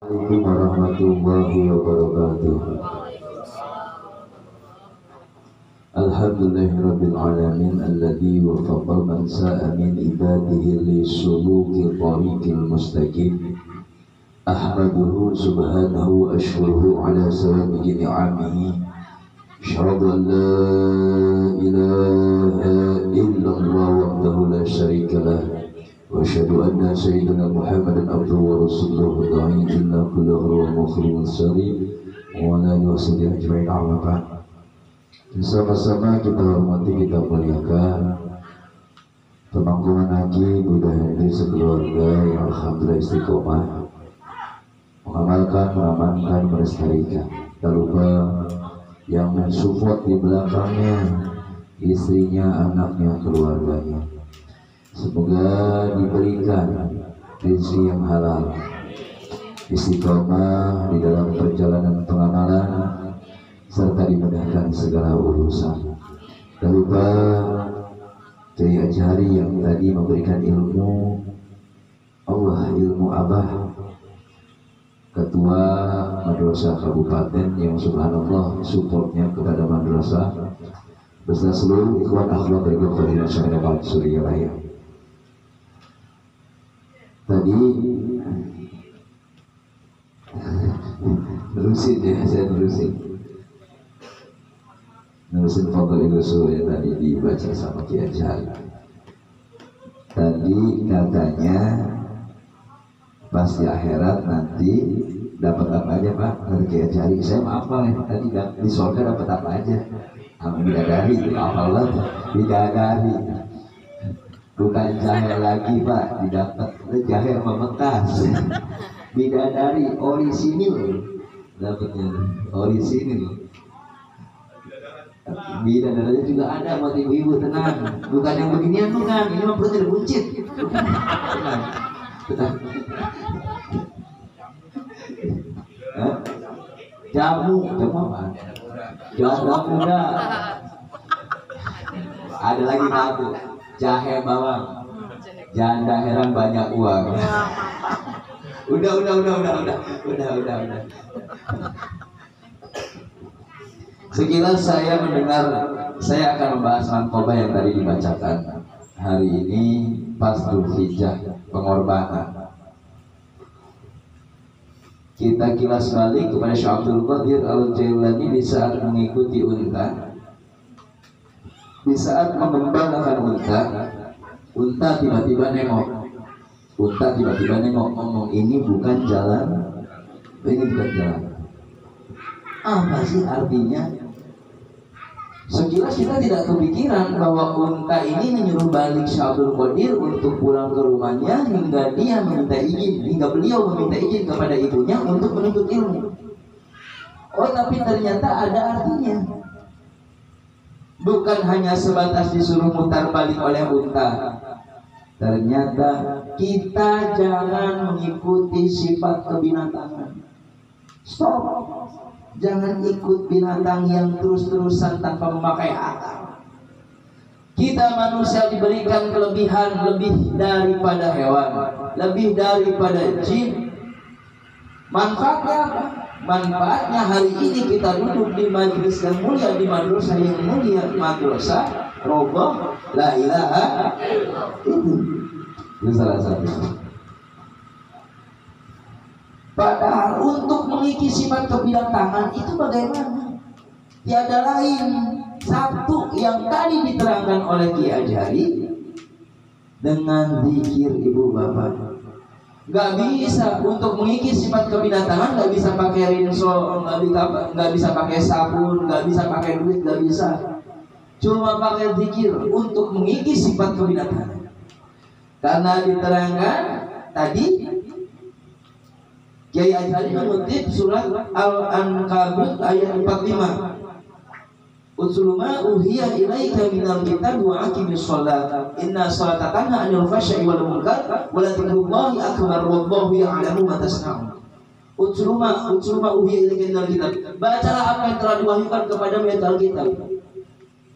Assalamualaikum warahmatullahi wabarakatuh. Alhamdulillahirabbil alamin alladzi wafaqa man sa'a min ibadihi li suluki tariqil mustaqim. Ahmaduhu subhanahu wa ashkuruhu ala sawabigi ni'amihi. Asyhadu an la ilaha illallah wahdahu la syarika lah. Wa asyhadu anna sayyidina Muhammadan abduhu wa rasuluhu da'i ila kulli khairin wa khairin salim wa ala alihi wa sahbihi ajma'in amma ba'd. Bersama-sama kita hormati, kita muliakan penanggungan haji Buddha Hendri sekeluarga yang alhamdulillah istiqomah mengamalkan, mengamankan, melestarikan. Tak lupa yang mensupport di belakangnya, istrinya, anaknya, keluarganya. Semoga diberikan rezeki yang halal, istiqomah di dalam perjalanan pengamalan, serta dimudahkan segala urusan. Tak lupa Kiai Ajhari yang tadi memberikan ilmu Allah, ilmu Abah, Ketua Madrasah Kabupaten yang subhanallah supportnya kepada madrasah beserta seluruh ikhwan akhwat dari Fadilah Syarikat Surya Raya. Tadi terusin ya, saya terusin foto Rasul yang tadi dibaca sama Kiai Ajhari. Tadi katanya pas di akhirat nanti dapat apa aja Pak? Kata Kiai Ajhari, saya maaf Pak, tadi di surga dapat apa aja? Bidadari, apalah bidadari. Bukan jahe lagi Pak, didapat jahe membekas. Bidadari orisinil, dapatnya orisinil. Bidadari juga ada buat ibu-ibu, tenang. Bukan yang beginian, bukan. Ini mah perutnya dibuncit. Tenang. Jamu apa? Jamu muda. Ada lagi satu, jahe bawang. Janda heran banyak uang. Udah. Sekilas saya mendengar, saya akan membahas manqabah yang tadi dibacakan hari ini pas Dzulhijjah, pengorbanan. Kita kilas balik kepada Syekh Abdul Qadir Al-Jailani di saat mengikuti unta, di saat mengembalakan unta tiba-tiba nengok. Unta tiba-tiba nengok, ngomong ini bukan jalan, ini bukan jalan. Apa sih artinya? Sekilas kita tidak kepikiran bahwa unta ini menyuruh balik Syekh Abdul Qadir untuk pulang ke rumahnya hingga dia meminta izin, hingga beliau meminta izin kepada ibunya untuk menuntut ilmu. Oh, tapi ternyata ada artinya. Bukan hanya sebatas disuruh mutar balik oleh unta. Ternyata kita jangan mengikuti sifat kebinatangan. Stop. Jangan ikut binatang yang terus-terusan tanpa memakai akal. Kita manusia diberikan kelebihan lebih daripada hewan, lebih daripada jin. Manfaatnya apa? Manfaatnya hari ini kita duduk di majelis yang mulia, di madrasah yang mulia, madrasah Roboh La Ilaha Illallah. Itu salah satu. Padahal untuk mengikis sifat kebinatangan itu bagaimana? Tiada lain satu yang tadi diterangkan oleh Kiai Ajhari dengan zikir ibu bapak. Gak bisa untuk mengikis sifat kebinatangan, gak bisa pakai rinso, gak bisa pakai sabun, gak bisa pakai duit, gak bisa. Cuma pakai zikir untuk mengikis sifat kebinatangan. Karena diterangkan tadi Kiai Ajhari mengutip surat Al-Ankabut ayat 45. Utsuluma uhiya ilaika minal kitab wa aqimis shalah. Inna sholata tanha 'anil fahsya'i wal munkar wa la dzikrullahi akbar wallahu ya'lamu ma tasna'un. Utsuluma uhiya ilaika minal kitab. Bacalah apa yang telah diwahyukan kepadamu dari Alkitab.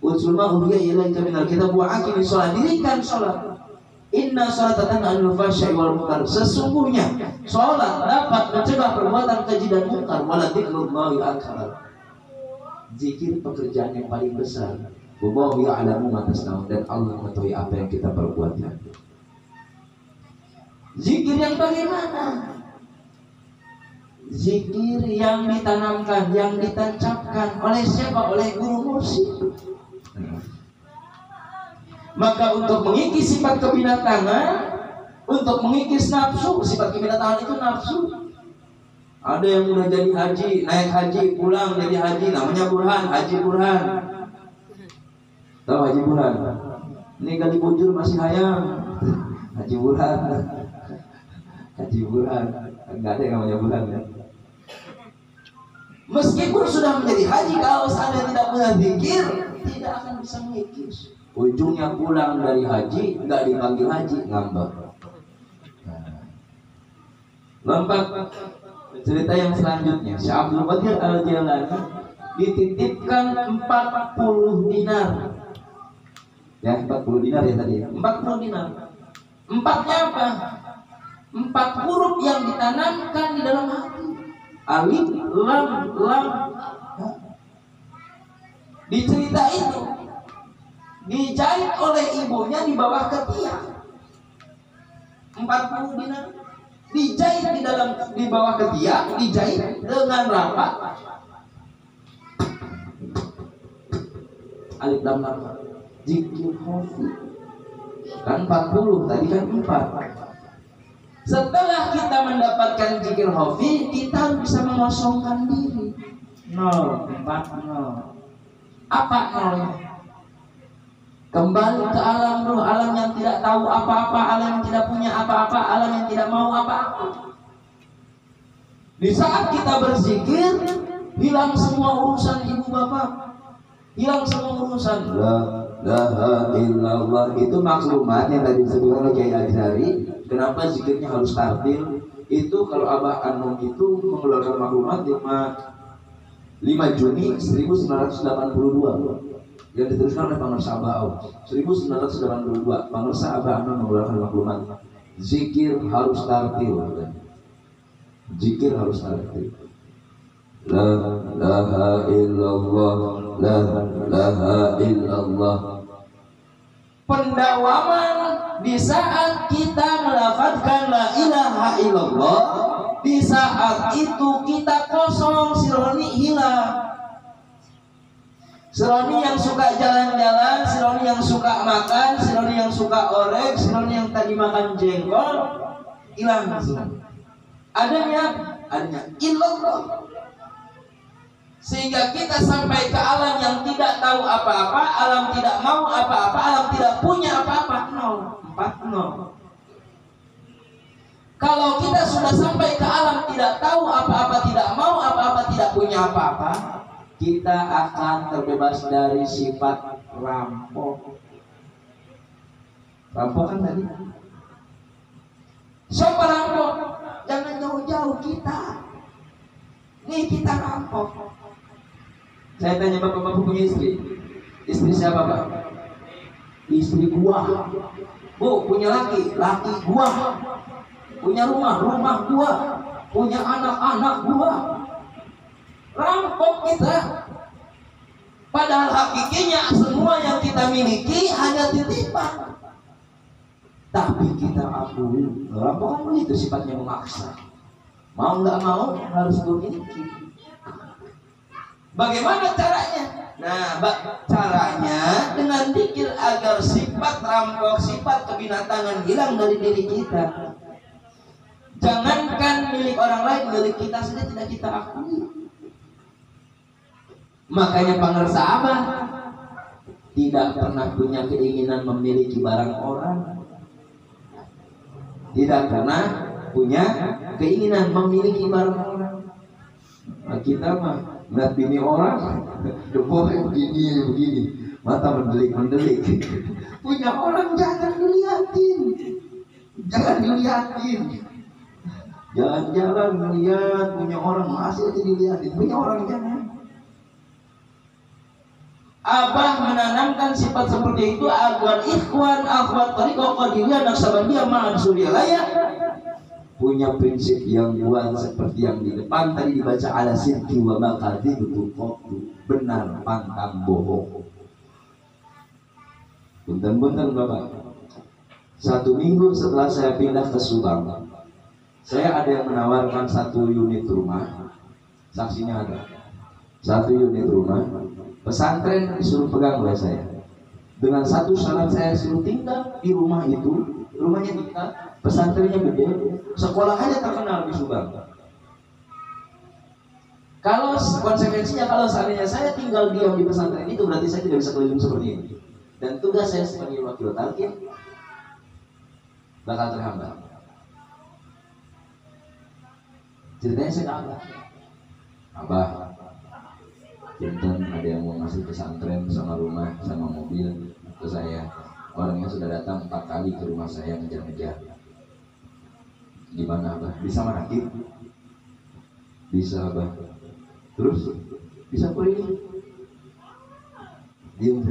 Utsuluma uhiya ilaika minal kitab wa aqimis shalah. Dirikan salat. Inna sholata tanha 'anil fahsya'i wal munkar. Sesungguhnya salat dapat mencegah perbuatan keji dan mungkar. Wala dzikrullahi akbar. Zikir pekerjaan yang paling besar. Wallahu ya'lamu ma tasna'un, dan Allah mengetahui apa yang kita perbuat. Zikir yang bagaimana? Zikir yang ditanamkan, yang ditancapkan oleh siapa? Oleh guru mursyid. Maka untuk mengikis sifat kebinatangan, untuk mengikis nafsu, sifat kebinatangan itu nafsu. Ada yang udah jadi haji, naik haji, pulang jadi haji, namanya Burhan, Haji Burhan. Tahu Haji Burhan? Ini kali bujur masih hayam. Haji Burhan. Haji Burhan. Enggak ada yang namanya Burhan ya. Meskipun sudah menjadi haji, kalau seandainya tidak punya zikir, tidak akan bisa mengikis. Ujungnya pulang dari haji, nggak dipanggil haji, ngambek. Lompat cerita yang selanjutnya. Syekh Abdul Qadir Al-Jailani dititipkan 40 dinar. Ya, 40 dinar ya tadi. 40 dinar. Empatnya apa? 4 huruf yang ditanamkan di dalam hati. Alif, lam, lam. Di cerita itu dijahit oleh ibunya di bawah ketiak. 40 dinar dijahit di bawah ketiak, dijahit dengan rapat. Alif lam lam. Zikir khafi. Kan 40, tadi kan 4. Setelah kita mendapatkan zikir khafi, kita harus bisa mengosongkan diri. 0, 4, 0. Apa nolnya? Kembali ke alam ruh, alam yang tidak tahu apa-apa, alam yang tidak punya apa-apa, alam yang tidak mau apa-apa. Di saat kita berzikir, hilang semua urusan ibu bapak, hilang semua urusan. La ilaha illallah. Itu maklumat yang tadi disebutkan oleh Kiai Azhari. Kenapa zikirnya harus tartil? Itu kalau Abah Anum itu mengeluarkan maklumat 5 Juni 1982 yang diteruskan oleh Pangersa Abah Au. 1982 Pangersa Abah Anum mengeluarkan maklumat zikir harus tartil. Zikir harus tartil. La ilaha illallah, la ilaha illallah. Pendawaman di saat kita melafazkan la ilaha illallah, di saat itu kita kosong, sironi hilang. Sironi yang suka jalan-jalan, sironi yang suka makan, sironi yang suka orek, sironi yang tadi makan jengkol, hilang. Adanya illallah. Sehingga kita sampai ke alam yang tidak tahu apa-apa, alam tidak mau apa-apa, alam tidak punya apa-apa. 4-0. Kalau kita sudah sampai ke alam tidak tahu apa-apa, tidak mau apa-apa, tidak punya apa-apa, kita akan terbebas dari sifat rampok. Rampok kan tadi? Siapa rampok? Jangan jauh-jauh kita. Nih kita rampok. Saya tanya bapak-bapak punya istri. Istri siapa pak? Istri gua. Bu punya laki gua. Punya rumah gua. Punya anak gua. Rampok kita. Padahal hakikinya semua yang kita miliki hanya titipan. Tapi kita akui rampok kan itu sifatnya memaksa. Mau nggak mau harus memiliki. Bagaimana caranya? Nah, caranya dengan zikir agar sifat rampok, sifat kebinatangan hilang dari diri kita. Jangankan milik orang lain, milik kita sendiri tidak kita akui. Makanya Pangersa Abah tidak pernah punya keinginan memiliki barang orang. Tidak pernah punya keinginan memiliki barang orang. Nah, kita mah lihat bini orang, debohnya begini, mata mendelik. Punya orang jangan dilihatin, Jalan-jalan melihat punya orang masih aja dilihatin, punya orang jangan. Abah menanamkan sifat seperti itu agar ikhwan, akhwat, thariqah, qadiriyah, naqsabandiyah, ma'ansuriyah punya prinsip yang kuat seperti yang di depan tadi dibaca, ala sidqi wa maqadi, betul benar pantang bohong. Punten-punten Bapak, 1 minggu setelah saya pindah ke Subang, saya ada yang menawarkan 1 unit rumah, saksinya ada, 1 unit rumah pesantren disuruh pegang oleh saya, dengan 1 syarat, saya suruh tinggal di rumah itu, rumahnya kita, pesantrennya gede, sekolahnya terkenal di Subang. Kalau konsekuensinya, kalau seandainya saya tinggal diam di pesantren itu, berarti saya tidak bisa keliling seperti ini, dan tugas saya sebagai wakil talqin bakal terhambat. Ceritanya saya ke Abah, Jinten ada yang mau ngasih pesantren sama rumah sama mobil ke saya. Orangnya sudah datang 4 kali ke rumah saya ngejar-ngejar. Gimana Abah? Bisa merakit? Bisa Abah. Terus bisa pergi? Diam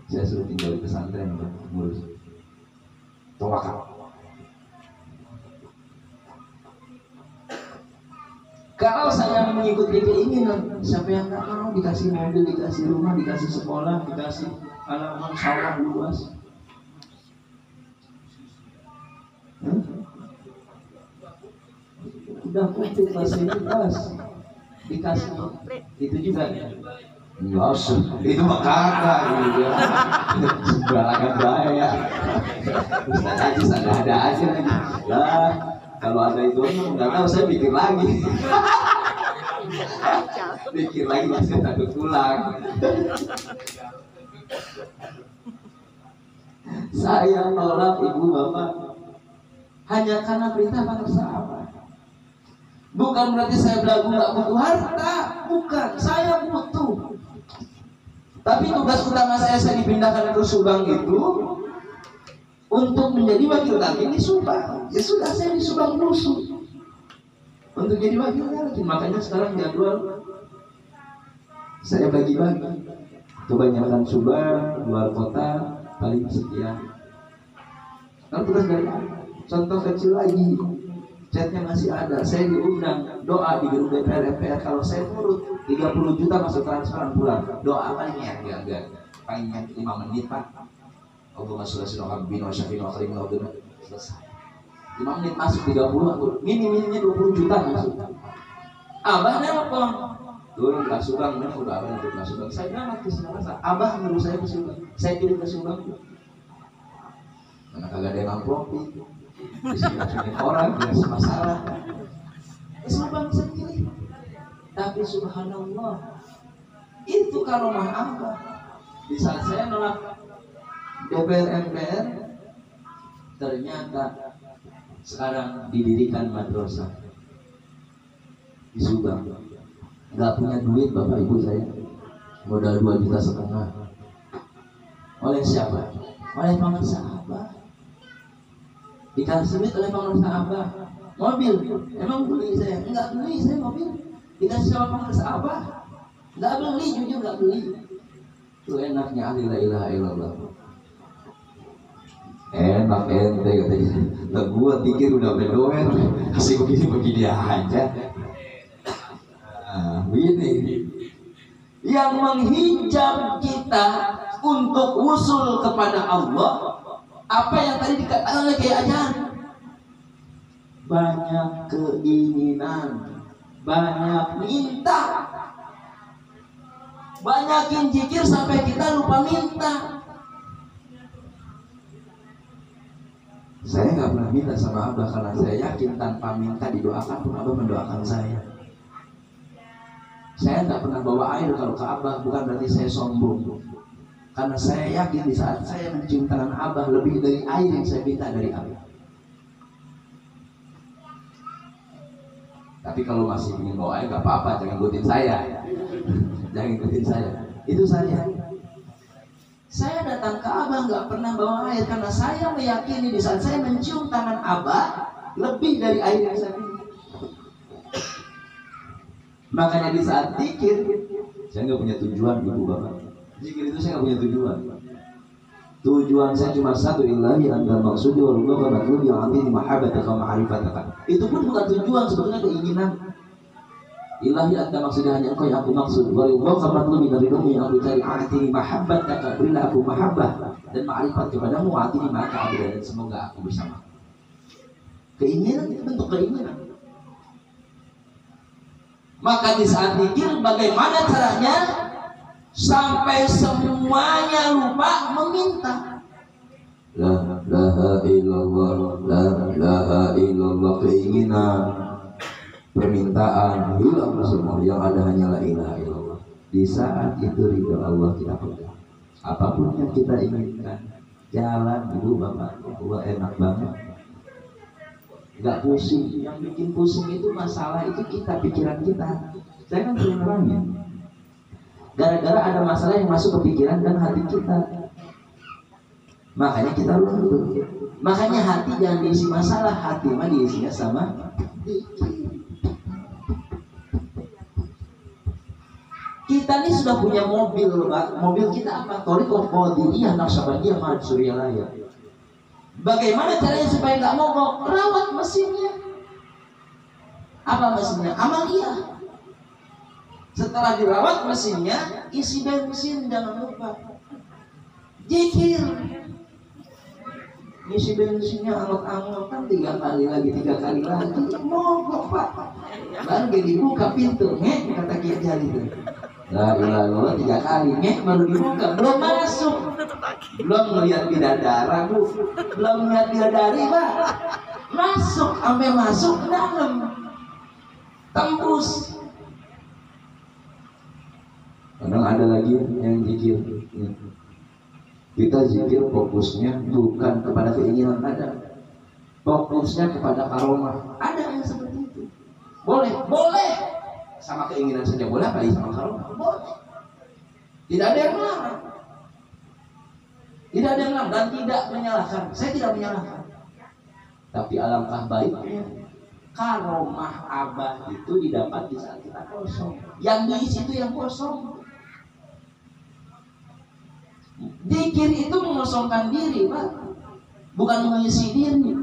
saya suruh tinggal di pesantren Abah, ngurus. Tawakal. Kalau saya mengikuti keinginan, siapa yang nggak mau dikasih mobil, dikasih rumah, dikasih sekolah, dikasih halaman sawah luas? Udah kumpul fasilitas, dikasih itu juga. Enggak usah, itu mah kagak gitu. Sembarangan bahaya. Ustaz Haji ada aja lagi. Lah, kalau ada itu nggak tahu, saya pikir lagi. Pikir lagi masih takut pulang. Saya nolak ibu bapak hanya karena perintah bangsa apa? Bukan berarti saya belagu nggak butuh harta, bukan. Saya butuh. Tapi tugas utama saya dipindahkan ke Subang itu untuk menjadi wakil talqin di Subang. Ya sudah, saya di Subang musuh untuk jadi wakil talqin. Makanya sekarang jadwal saya bagi-bagi. Kebanyakan Subang, luar kota paling sekian. Kalau tugas dari contoh kecil lagi, chatnya masih ada. Saya diundang doa di gedung DPR MPR. Kalau saya nurut 30 juta masuk transferan pulang. Doa paling enggak paling 5 menit Pak. Allahumma sholli ala Muhammad wa syafi'il akhirin wa selesai. 5 menit masuk 30, minimumnya 20 juta masuk. Abah nelpon, turun ke Subang, udah abah turun ke Subang. Saya bilang ke Subang, Abah nyuruh saya ke Subang. Saya pilih ke Subang. Karena kagak ada yang amplopin. Di sini orang biasa masalah. Ke Subang saya pilih. Tapi subhanallah, itu karomah Abah. Di saat saya nolak DPR MPR, ternyata sekarang didirikan madrasah di Subang. Nggak punya duit bapak ibu saya, modal 2,5 juta. Oleh siapa? Oleh pemirsa Abah. Dikasih duit oleh pemirsa Abah. Mobil, emang beli saya? Enggak beli saya mobil. Dikasih sama pemirsa Abah. Enggak beli, jujur enggak beli. Itu enaknya ahli la ilaha illallah. Enak ente katanya. Lah gua pikir udah berdoa, kasih begini aja. Nah, begini. Yang menghijab kita untuk usul kepada Allah, apa yang tadi dikatakan oleh Kiai Ajan? Banyak keinginan, banyak minta, banyakin zikir sampai kita lupa minta. Saya nggak pernah minta sama Abah karena saya yakin tanpa minta didoakan pun Abah mendoakan saya. Saya nggak pernah bawa air kalau ke Abah, bukan berarti saya sombong. Karena saya yakin di saat saya mencium tangan Abah lebih dari air yang saya minta dari Abah. Tapi kalau masih ingin bawa air nggak apa-apa, jangan ikutin saya. Jangan ikutin saya. Itu saja. Saya datang ke Abah nggak pernah bawa air karena saya meyakini di saat saya mencium tangan Abah lebih dari air yang saya minta. Makanya di saat zikir saya nggak punya tujuan ibu bapak. Zikir itu saya nggak punya tujuan. Tujuan saya cuma satu, ilahi anta maksudi wallahu matlub yang anti mahabbataka ma'rifataka. Itu pun bukan tujuan, sebetulnya keinginan. Ilahi anta maksudnya hanya engkau yang aku maksud, wallahu matlub dari dulu yang aku cari, anti mahabbataka, berilah aku mahabbah dan ma'rifat kepadamu, anti maka abda, dan semoga aku bersama. Keinginan itu bentuk keinginan. Maka di saat zikir bagaimana caranya sampai semuanya lupa meminta. La ilaha illallah, la ilaha illallah, keinginan, permintaan hilang semua, yang ada hanya la ilaha illallah. Di saat itu ridha Allah kita pegang. Apapun yang kita inginkan, jalan ibu bapak, Allah enak banget. Gak pusing. Yang bikin pusing itu masalah itu kita, pikiran kita. Saya kan sering nerangin, gara-gara ada masalah yang masuk ke pikiran dan hati kita, makanya kita luntur. Makanya hati jangan diisi masalah, hati mah diisinya sama kita. Nih sudah punya mobil, Pak. Mobil kita apa? Thariqah Qadiriyah Naqsyabandiyah Suryalaya. Bagaimana caranya supaya nggak mogok? Rawat mesinnya. Apa mesinnya? Amaliyah. Setelah dirawat mesinnya, isi bensin, jangan lupa zikir. Isi bensinnya angot-angot kan 3 kali lagi, mogok Pak. Baru dia dibuka pintu, kata Kiai Jali itu. La ilaha illallah 3 kali, baru dibuka, belum masuk. Belum melihat bidadara, Bu. Belum melihat bidadari, Pak. Masuk, sampai masuk ke dalam. Tembus. Kadang ada lagi yang zikir. Kita zikir fokusnya bukan kepada keinginan ada, fokusnya kepada karomah. Ada yang seperti itu. Boleh sama keinginan saja boleh, apalagi sama karomah boleh. Tidak ada yang melarang. Tidak ada yang melarang dan tidak menyalahkan. Saya tidak menyalahkan. Tapi alangkah baiknya karomah abah itu didapat di saat kita kosong. Yang diisi itu yang kosong. Zikir itu mengosongkan diri, Pak, bukan mengisi diri.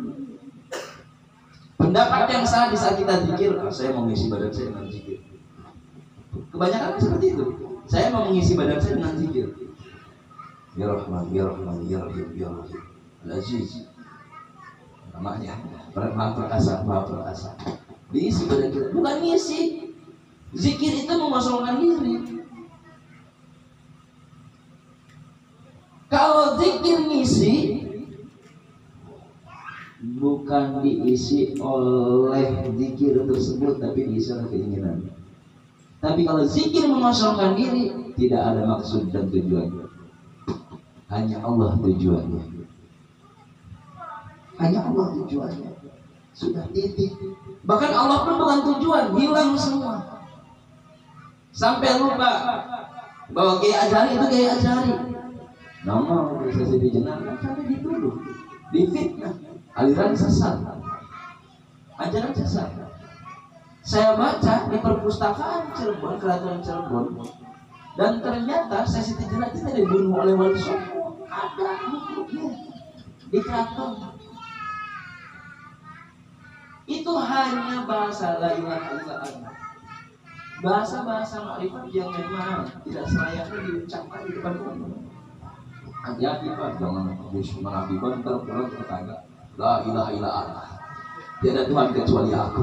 Pendapat yang salah di saat kita zikir, saya mau mengisi badan saya dengan zikir. Kebanyakan seperti itu. Saya mau mengisi badan saya dengan zikir. Ya Rahman, ya Rahman, ya Rahim, ya Rahim, Al-Aziz. Namanya Maha Perkasa. Diisi badan kita, bukan ngisi. Zikir itu mengosongkan diri. Kalau zikir ngisi, bukan diisi oleh zikir tersebut, tapi diisi oleh keinginan. Tapi kalau zikir mengosongkan diri, tidak ada maksud dan tujuannya. Hanya Allah tujuannya. Hanya Allah tujuannya. Sudah titik. Bahkan Allah pun bukan tujuan, hilang semua. Sampai lupa bahwa Kiai Ajari itu Kiai Ajari. Nama organisasi di jenazah sampai dituduh, difitnah, aliran sesat, ajaran sesat. Saya baca di perpustakaan Cirebon, Keraton Cirebon, dan ternyata sesi jenazah itu dibunuh oleh Wali Songo. Ada bukunya di keraton. Itu hanya bahasa la ilaha illallah, bahasa-bahasa makrifat yang memang tidak selayaknya diucapkan di depan umum. Hati-hati Pak, jangan mengakibat terpulang tetangga. La ilaha illallah, tiada Tuhan kecuali aku.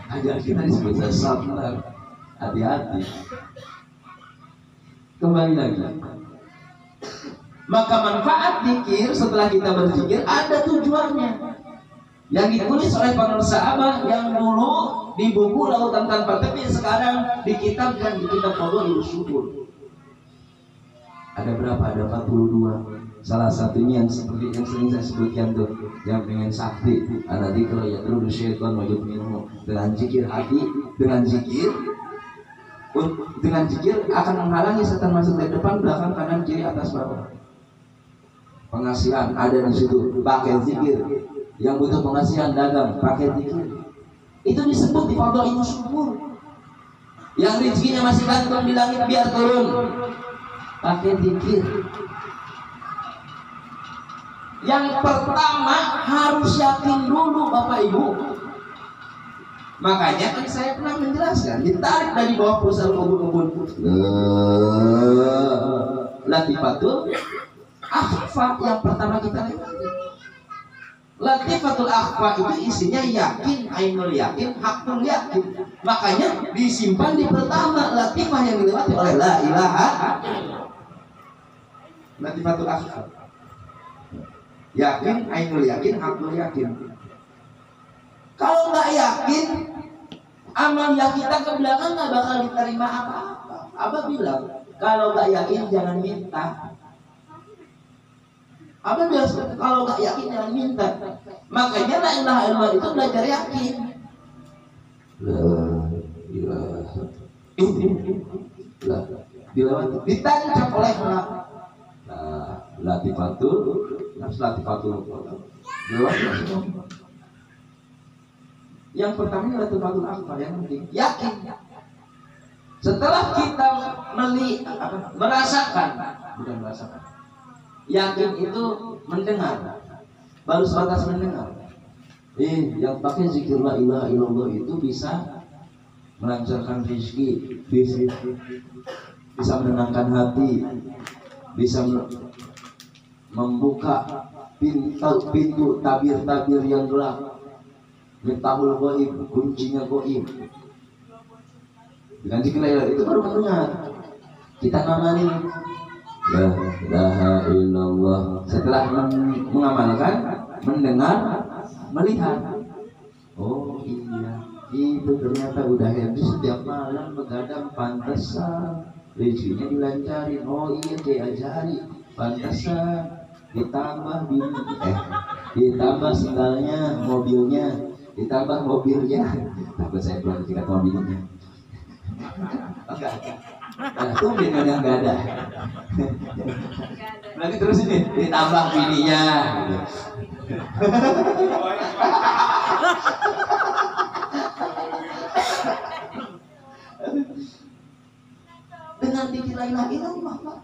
Ajar kita disebut sesat. Hati-hati. Kembali lagi. Maka manfaat zikir setelah kita berzikir ada tujuannya. Yang ditulis oleh para sahabat yang dulu di buku Lautan Tanpa Tepi, sekarang di kitab Fadhailus Syukur. Ada berapa? Ada 42. Salah satunya yang seperti yang sering saya sebutkan tuh, yang pengen sakti, ada dzikr ya terus syaitan wajib minum. Dengan zikir hati, dengan zikir akan menghalangi setan masuk dari depan, belakang, kanan, kiri, atas, bawah. Pengasihan ada di situ, pakai zikir. Yang butuh pengasihan dagang, pakai zikir. Itu disebut di Fadhailus Syukur. Yang rezekinya masih gantung di langit biar turun. pakai zikir. Yang pertama harus yakin dulu Bapak Ibu. Makanya kan saya pernah menjelaskan, ditarik dari bawah pusat ubun-ubun. Latifatul akhfa yang pertama kita lewati. Latifatul akhfa itu isinya yakin, ainul yakin, hakul yakin. Makanya disimpan di pertama latifah yang dilewati oleh la ilaha. Latifatul akhfa. Yakin, ainul yakin, hakul yakin. Kalau nggak yakin, amal yang kita ke belakang nggak bakal diterima apa-apa. Abah bilang, kalau nggak yakin jangan minta. Abah bilang, kalau nggak yakin jangan minta. Makanya la ilaha illallah itu belajar yakin. La ilaha illallah. Ditancap oleh latifatul, yang pertama adalah latifatul akhfa, yang penting yakin. Setelah kita merasakan, bukan merasakan, yakin itu mendengar, baru sebatas mendengar. Yang pakai zikir la ilaha illallah itu bisa melancarkan rezeki, bisa menenangkan hati, bisa membuka pintu tabir-tabir yang gelap. Miftahul ghaib, kuncinya ghaib. Dengan zikir la ilaha itu baru mendengar. Kita ngamanin la ilaha illallah. Setelah mengamalkan, mendengar, melihat. Oh iya, itu ternyata udah habis setiap malam begadang, pantesan rezekinya dilancarin. Oh iya, diajari pantesan ditambah ditambah sendalnya, mobilnya, ditambah mobilnya. Takut saya pulang jika mobilnya. Enggak. Tuh yang nggak ada. Lagi terus ini ditambah bininya. Dengan zikir la ilaha illallah.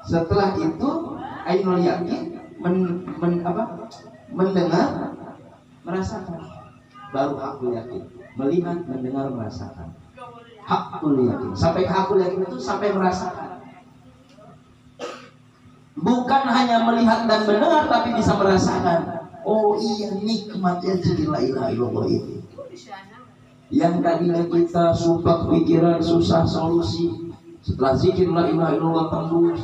Setelah itu ainul yakin mendengar, merasakan. Baru hakul yakin, melihat, mendengar, merasakan. Hakul yakin. Sampai ke hakul yakin itu sampai merasakan. Bukan hanya melihat dan mendengar, tapi bisa merasakan. Oh iya, nikmatnya zikir la ilaha illallah ini. Yang tadinya kita sumpah pikiran, susah solusi, setelah zikir la ilaha illallah tembus.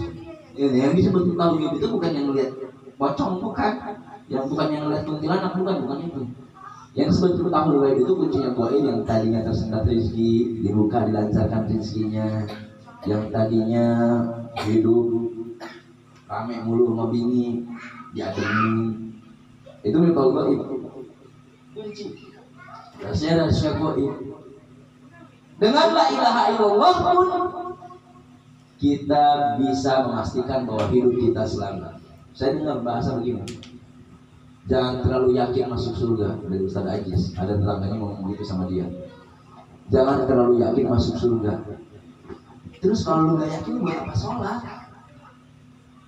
Yang disebut tauhid itu bukan yang melihat pocong, bukan. Yang bukan yang melihat kuntilanak, bukan itu. Yang disebut tauhid itu kuncinya goib, yang tadinya tersendat rezeki dibuka, dilancarkan rezekinya. Yang tadinya hidup rame mulu sama bini diademi. Itu betul goib. Kunci. Rahasia goib. Dengan la ilaha illallah pun kita bisa memastikan bahwa hidup kita selamat. Saya dengar bahasa begini, jangan terlalu yakin masuk surga, dari Ustaz Ajis. Ada tetangganya ngomong begitu sama dia. Jangan terlalu yakin masuk surga. Terus kalau lu gak yakin buat apa sholat?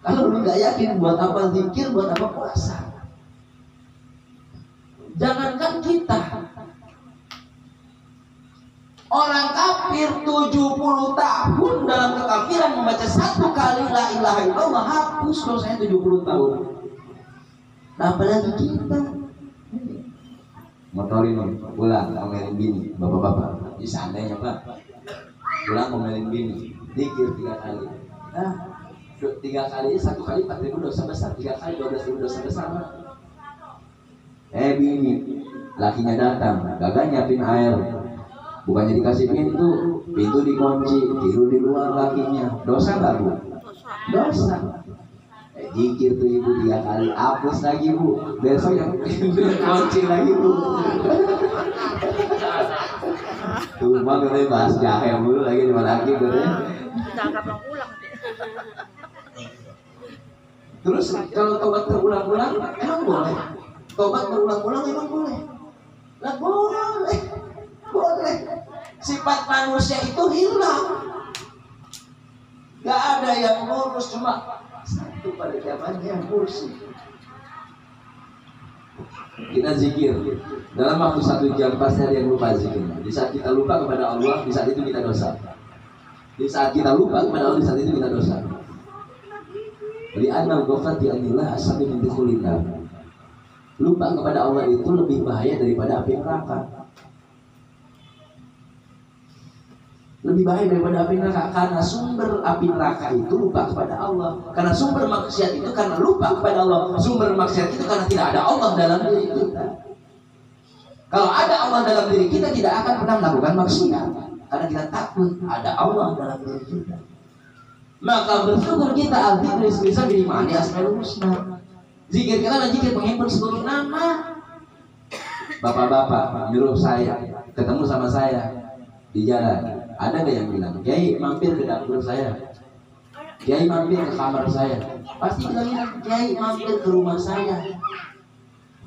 Kalau lu gak yakin buat apa zikir, buat apa puasa? Jangankan kita, orang kafir 70 tahun dalam kekafiran membaca satu kali la ilaha illallah hapus dosanya 70 tahun. Nah, apalagi kita motorin pulang ngomelin bini, bapak-bapak di seandainya Pak pulang ngomelin bini, zikir 3 kali. Nah, 3 kali, 1 kali 4.000 dosa besar, 3 kali 12.000 dosa besar. Bini, lakinya datang, gagal nyiapin air. Bukannya dikasih pintu dikunci, tidur di luar lakinya. Dosa nggak Bu? Dosa. Zikir tuh ibu 3 kali, hapus lagi Bu. Besok yang kunci lagi Bu. Tuh mah gue bahas jahe dulu lagi di mana lagi gue. Jangan pulang. Terus kalau tobat terulang-ulang emang boleh? Tobat berulang-ulang emang boleh? Lah boleh. Boleh. Sifat manusia itu hilang. Gak ada yang lurus, cuma satu pada zamannya kursi. Kita zikir dalam waktu 1 jam pasti ada yang lupa zikirnya. Di saat kita lupa kepada Allah, di saat itu kita dosa. Di saat kita lupa kepada Allah, di saat itu kita dosa. Li'anal ghaflati anillah asabi min dukhulin nar. Lupa kepada Allah itu lebih bahaya daripada api neraka. Lebih bahaya daripada api neraka, karena sumber api neraka itu lupa kepada Allah. Karena sumber maksiat itu karena lupa kepada Allah. Sumber maksiat itu karena tidak ada Allah dalam diri kita. Kalau ada Allah dalam diri kita, tidak akan pernah melakukan maksiat, karena kita takut ada Allah dalam diri kita. Maka bersyukur kita al-dzikr bisa bilimani asmaul husna. Zikir kita adalah zikir menghimpun seluruh nama. Bapak-bapak nyuruh saya ketemu sama saya di jalan. Ada gak yang bilang, Kiai mampir ke dapur saya, Kiai mampir ke kamar saya? Pasti bilang, Kiai mampir ke rumah saya.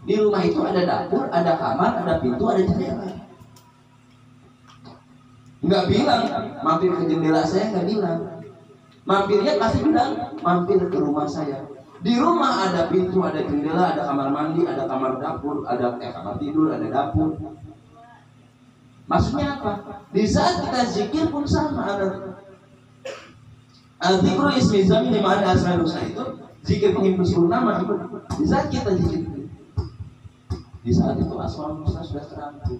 Di rumah itu ada dapur, ada kamar, ada pintu, ada jendela. Nggak bilang mampir ke jendela saya, nggak bilang. Mampirnya pasti bilang mampir ke rumah saya. Di rumah ada pintu, ada jendela, ada kamar mandi, ada kamar dapur, ada kamar tidur, ada dapur. Maksudnya apa? Di saat kita zikir pun sama. Al-dzikru ismi zami liman asmaul husna itu zikir penghimpun seluruh nama. Di saat kita zikir, di saat itu asmaul husna sudah terangkum.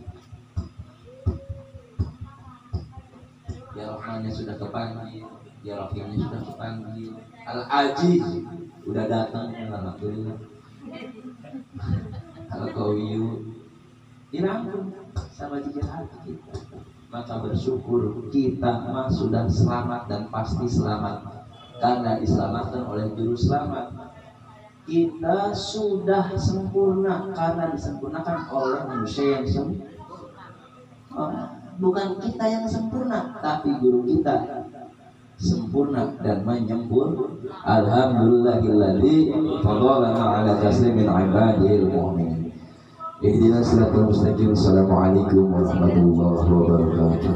Ya Rahmannya sudah kepanggil, Ya Rahimnya sudah kepanggil, Al-Ajiz udah datang, alhamdulillah. Al-Qawiyu dirangkum sama zikir hati kita. Maka bersyukur kita mah sudah selamat dan pasti selamat, karena diselamatkan oleh juru selamat. Kita sudah sempurna karena disempurnakan oleh manusia yang sempurna. Bukan kita yang sempurna, tapi guru kita sempurna dan menyempurna. Alhamdulillahilladzi fadhalana ala taslimin ibadil mu'minin. Ihdinas siratal mustaqim. Assalamualaikum warahmatullahi wabarakatuh.